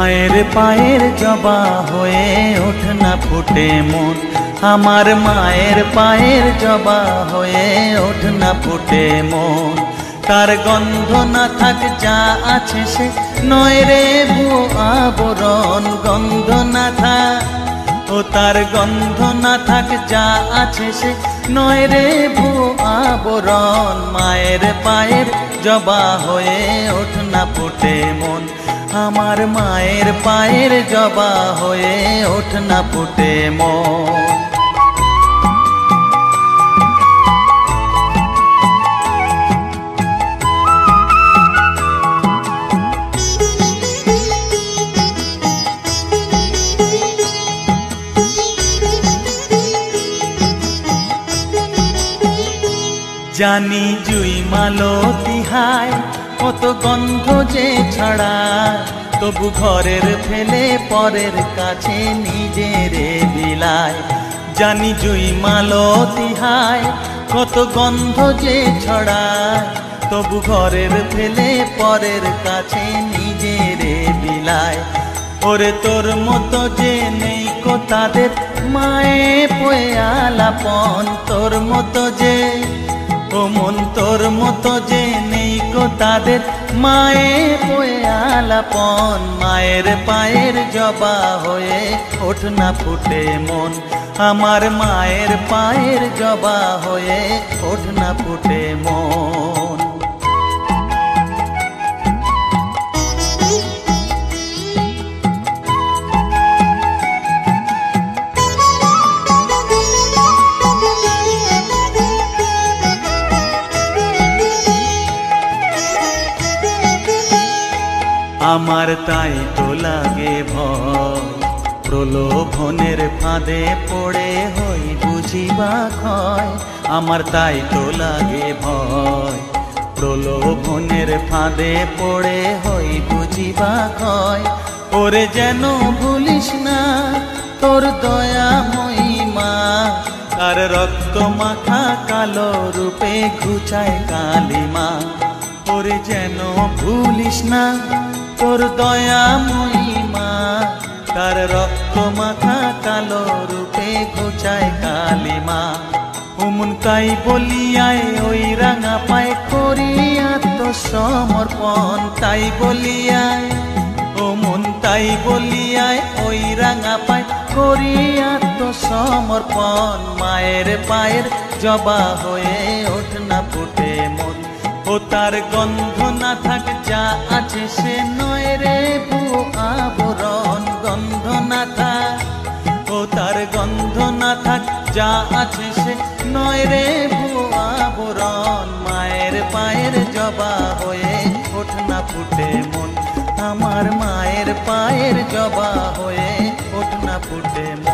মায়ের পায়ের জবা হয়ে ওঠ না ফুটে মন, আমার মায়ের পায়ের জবা হয়ে ওঠ না ফুটে মন। তার গন্ধ না থাক যা আছে সে নয় রে ভুয়ো আবরণ, গন্ধ না থাক ও তার গন্ধ না থাক যা আছে সে নয় রে ভুয়ো আবরণ। মায়ের পায়ের জবা হয়ে ওঠ না ফুটে মন, আমার মায়ের পায়ের জবা হয়ে ওঠ না ফুটে মন। জানি জুই মালতী হায় কত গন্ধ যে ছড়ায়, তবু ঘরের ফেলে পরের কাছে নিজেরে বিলায়। জানি জুই মালতী হায় কত গন্ধ যে ছড়ায়, তবু ঘরের ফেলে পরের কাছে নিজেরে বিলায়। ওরে তোর মতো যে নেই কো তাদের মায়ে পয়ে আলাপন, তোর মতো যে ও মন তোর মতো যে নেই কো তাদের মায়ে পয়ে আলাপন। মায়ের পায়ের জবা হয়ে ওঠ না ফুটে মন, আমার মায়ের পায়ের জবা হয়ে ওঠ না ফুটে মন। আমার তাই তো লাগে ভয়, প্রলোভনের ফাঁদে পড়ে হই বুঝিবা ক্ষয়। আমার তাই তো লাগে ভয়, প্রলোভনের ফাঁদে পড়ে হই বুঝিবা ক্ষয়। ওরে যেন ভুলিস না তোর দয়া মহিমা, তার রক্ত মাখা কালো রূপে ঘুচায় কালিমা। ওরে যেন ভুলিস না তোর দয়া মহিমা, তার রক্ত মাখা কালো রূপে ঘুচায় কালিমা। উমন তাই বলিয়ায় ওই রাঙা পায় করি আত্মসমর্পণ, তাই বলিয়ায় ও মন তাই বলিয়ায় ওই রাঙা পায় করি আত্মসমর্পণ। মায়ের পায়ের জবা হয়ে ওঠ না ফুটে মন, ও তার গন্ধ না থাক যা আছে সে নয় রে ভুয়ো আবরণ, গন্ধ না থাক ও তার গন্ধ না থাক যা আছে সে নয় রে ভুয়ো আবরণ। মায়ের পায়ের জবা হয়ে ওঠ না ফুটে মন, আমার মায়ের পায়ের জবা হয়ে ওঠ না ফুটে মন।